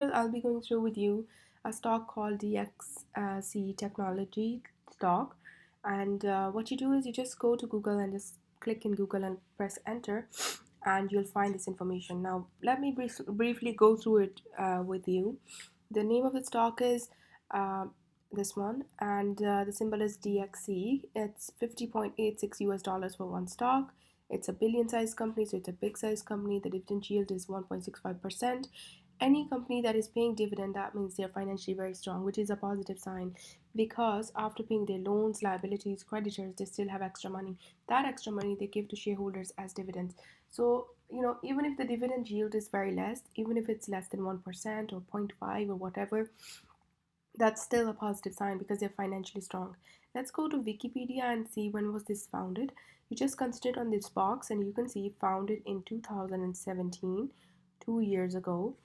I'll be going through with you a stock called DXC Technology stock. And what you do is you just go to Google and just click in Google and press enter, and you'll find this information. Now, let me briefly go through it with you. The name of the stock is uh, this one, and the symbol is DXC. It's 50.86 US dollars for one stock. It's a billion size company, so it's a big size company. The dividend yield is 1.65%. Any company that is paying dividend, that means they're financially very strong, which is a positive sign, because after paying their loans, liabilities, creditors, they still have extra money. That extra money they give to shareholders as dividends. So even if the dividend yield is very less, even if it's less than 1% or 0.5 or whatever, that's still a positive sign because they're financially strong. Let's go to Wikipedia and see when was this founded. You just concentrate on this box and you can see founded in 2017, 2 years ago.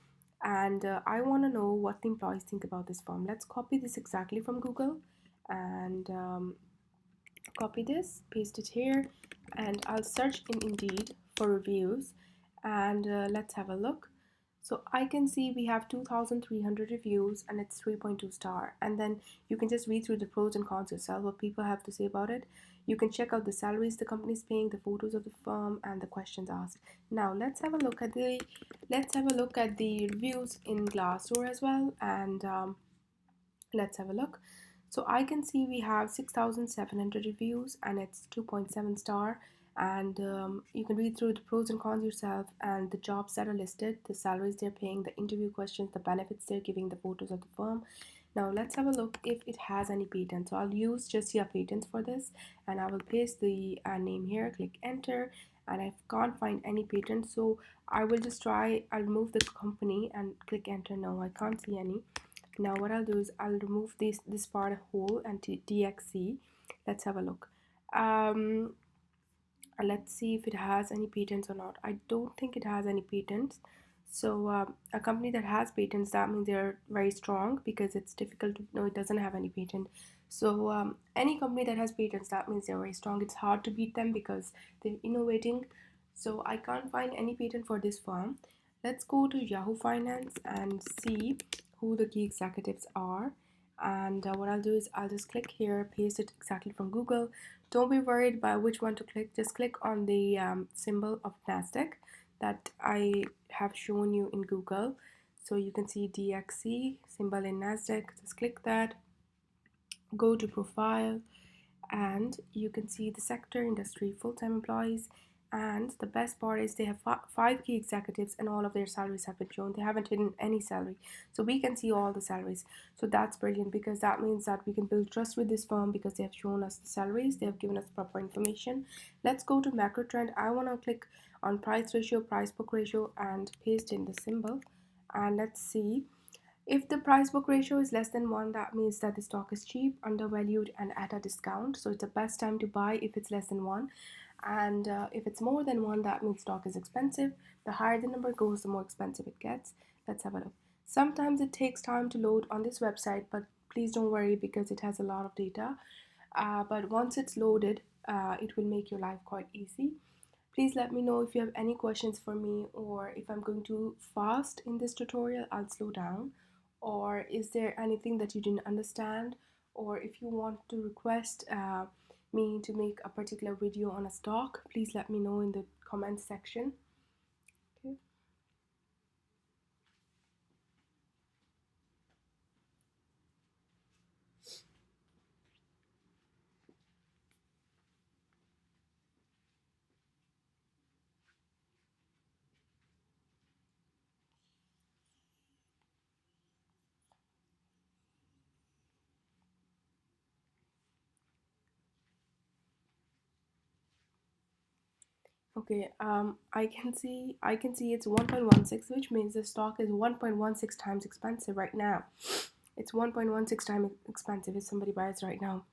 And I want to know what the employees think about this firm. Let's copy this exactly from Google and copy this, paste it here, and I'll search in Indeed for reviews, and let's have a look. So I can see we have 2,300 reviews and it's 3.2 star. And then you can just read through the pros and cons yourself, what people have to say about it. You can check out the salaries the company is paying, the photos of the firm, and the questions asked. Now let's have a look at the reviews in Glassdoor as well, and let's have a look. So I can see we have 6,700 reviews and it's 2.7 star. And you can read through the pros and cons yourself, and the jobs that are listed, the salaries they're paying, the interview questions, the benefits they're giving, the photos of the firm. Now let's have a look if it has any patents. So I'll use just your patents for this, and I will paste the name here, click enter, and I can't find any patents. So I will just try, I'll remove the company and click enter. No, I can't see any. Now what I'll do is I'll remove this part whole and DXC. Let's have a look. Um, let's see if it has any patents or not. I don't think it has any patents. So a company that has patents, that means they're very strong, because it's difficult to know it doesn't have any patent. So any company that has patents, that means they're very strong. It's hard to beat them because they're innovating. So I can't find any patent for this firm. Let's go to Yahoo Finance and see who the key executives are. And what I'll do is I'll just click here, paste it exactly from Google. Don't be worried about which one to click. Just click on the symbol of NASDAQ that I have shown you in Google. So you can see DXC symbol in NASDAQ. Just click that, go to profile, and you can see the sector, industry, full-time employees. And the best part is they have five key executives and all of their salaries have been shown. They haven't hidden any salary, so we can see all the salaries. So that's brilliant, because that means that we can build trust with this firm because they have shown us the salaries, they have given us proper information. Let's go to macro trend. I want to click on price ratio, price book ratio, and paste in the symbol, and let's see. If the price book ratio is less than 1, that means that the stock is cheap, undervalued, and at a discount. So it's the best time to buy if it's less than 1. And if it's more than 1, that means stock is expensive. The higher the number goes, the more expensive it gets. Let's have a look. Sometimes it takes time to load on this website, but please don't worry because it has a lot of data. But once it's loaded, it will make your life quite easy. Please let me know if you have any questions for me, or if I'm going too fast in this tutorial, I'll slow down. Or is there anything that you didn't understand? Or if you want to request me to make a particular video on a stock, please let me know in the comments section. Okay. Okay, I can see it's 1.16, which means the stock is 1.16 times expensive right now. It's 1.16 times expensive if somebody buys right now.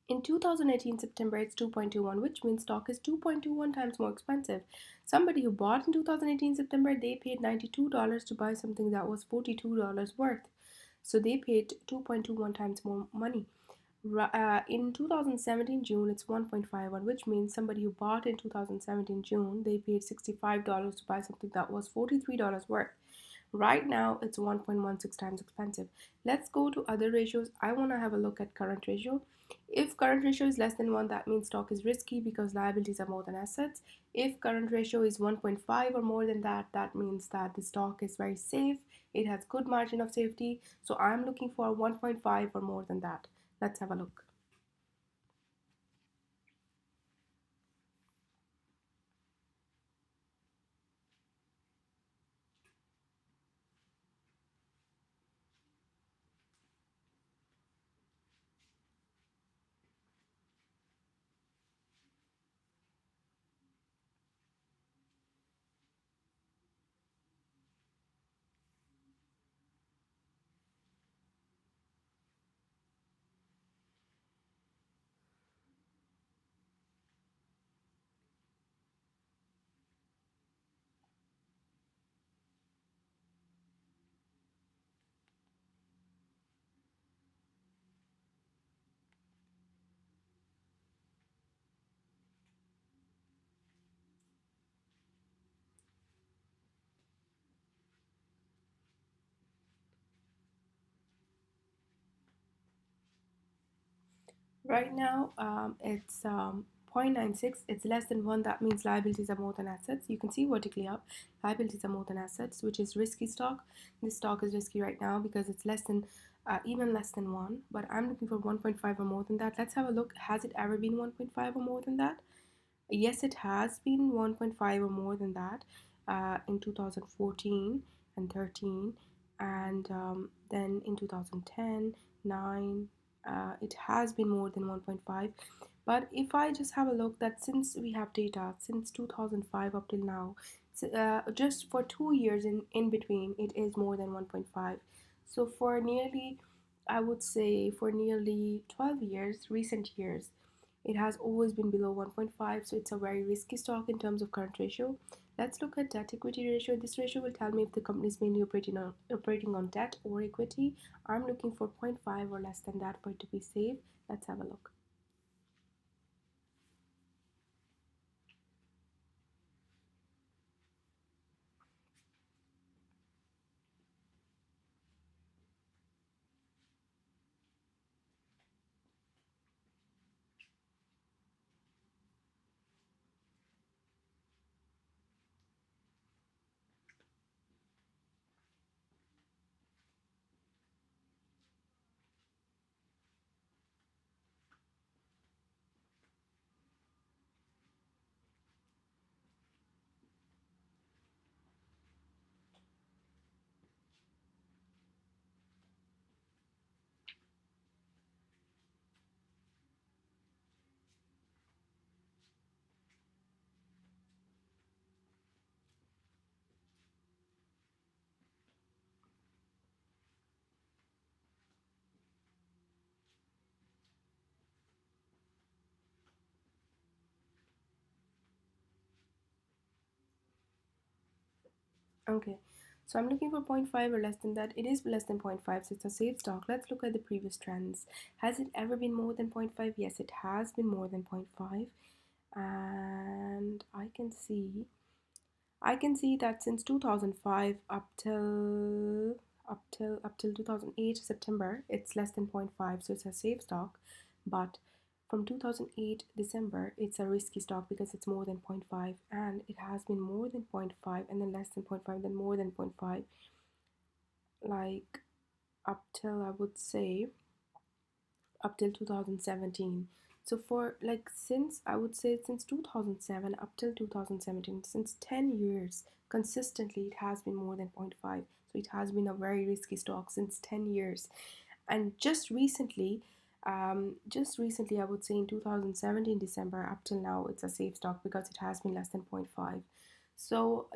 In 2018 September, it's 2.21, which means stock is 2.21 times more expensive. Somebody who bought in 2018 September, they paid $92 to buy something that was $42 worth. So they paid 2.21 times more money. In 2017 June, it's 1.51, which means somebody who bought in 2017 June, they paid $65 to buy something that was $43 worth. Right now, it's 1.16 times expensive. Let's go to other ratios. I want to have a look at current ratio. If current ratio is less than 1, that means stock is risky because liabilities are more than assets. If current ratio is 1.5 or more than that, that means that the stock is very safe. It has good margin of safety. So I'm looking for 1.5 or more than that. Let's have a look. Right now, it's 0.96. It's less than 1. That means liabilities are more than assets. You can see vertically up, liabilities are more than assets, which is risky stock. This stock is risky right now because it's less than, even less than 1. But I'm looking for 1.5 or more than that. Let's have a look. Has it ever been 1.5 or more than that? Yes, it has been 1.5 or more than that in 2014 and 13, and then in 2010, 9, it has been more than 1.5. But if I just have a look, that since we have data since 2005 up till now, just for 2 years in between, it is more than 1.5. So for nearly, I would say for nearly 12 years, recent years, it has always been below 1.5, so it's a very risky stock in terms of current ratio. Let's look at debt equity ratio. This ratio will tell me if the company is mainly operating on debt or equity. I'm looking for zero point 0.5 or less than that for it to be safe. Let's have a look. Okay, so I'm looking for zero point 0.5 or less than that. It is less than zero point 0.5, so it's a safe stock. Let's look at the previous trends. Has it ever been more than zero point 0.5? Yes, it has been more than zero point 0.5, and I can see that since 2005 up till 2008 September, it's less than zero point 0.5, so it's a safe stock. But from 2008 December, it's a risky stock because it's more than zero point 0.5, and it has been more than zero point 0.5, and then less than zero point 0.5, then more than zero point 0.5, like up till, I would say, up till 2017. So for like, since I would say since 2007 up till 2017, since 10 years consistently, it has been more than zero point 0.5. So it has been a very risky stock since 10 years. And just recently, I would say in 2017 December up till now, it's a safe stock because it has been less than zero point 0.5. So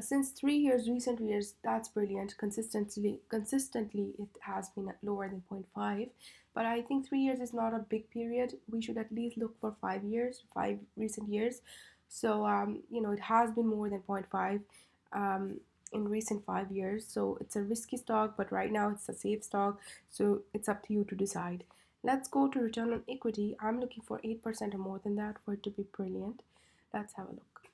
since 3 years, recent years, that's brilliant. Consistently, it has been at lower than zero point 0.5. But I think 3 years is not a big period. We should at least look for 5 years, 5 recent years. So it has been more than zero point 0.5. In recent 5 years. So it's a risky stock, but right now it's a safe stock. So it's up to you to decide. Let's go to return on equity. I'm looking for 8% or more than that for it to be brilliant. Let's have a look.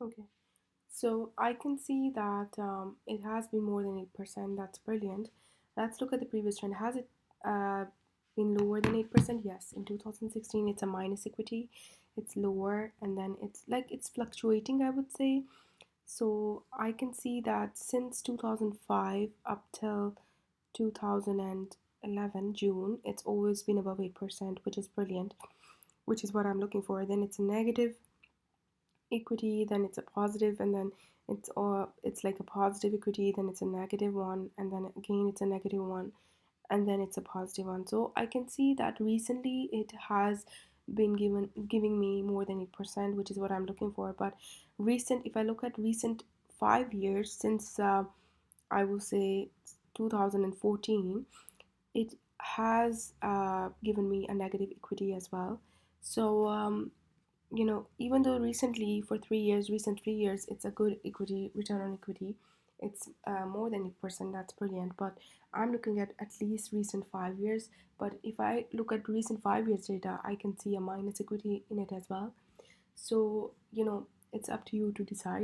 Okay. So I can see that it has been more than 8%. That's brilliant. Let's look at the previous trend. Has it uh, been lower than 8%? Yes. In 2016, it's a minus equity. It's lower, and then it's like it's fluctuating, I would say. So I can see that since 2005 up till 2011 June, it's always been above 8%, which is brilliant, which is what I'm looking for. Then it's a negative equity, then it's a positive, and then it's like a positive equity, then it's a negative one, and then again it's a negative one, and then it's a positive one. So I can see that recently it has been giving me more than 8%, which is what I'm looking for. But recent, if I look at recent 5 years since I will say 2014, it has given me a negative equity as well. So even though recently for 3 years, recent 3 years, it's a good equity return on equity. It's more than 8%. That's brilliant. But I'm looking at least recent 5 years. But if I look at recent 5 years data, I can see a minus equity in it as well. So it's up to you to decide.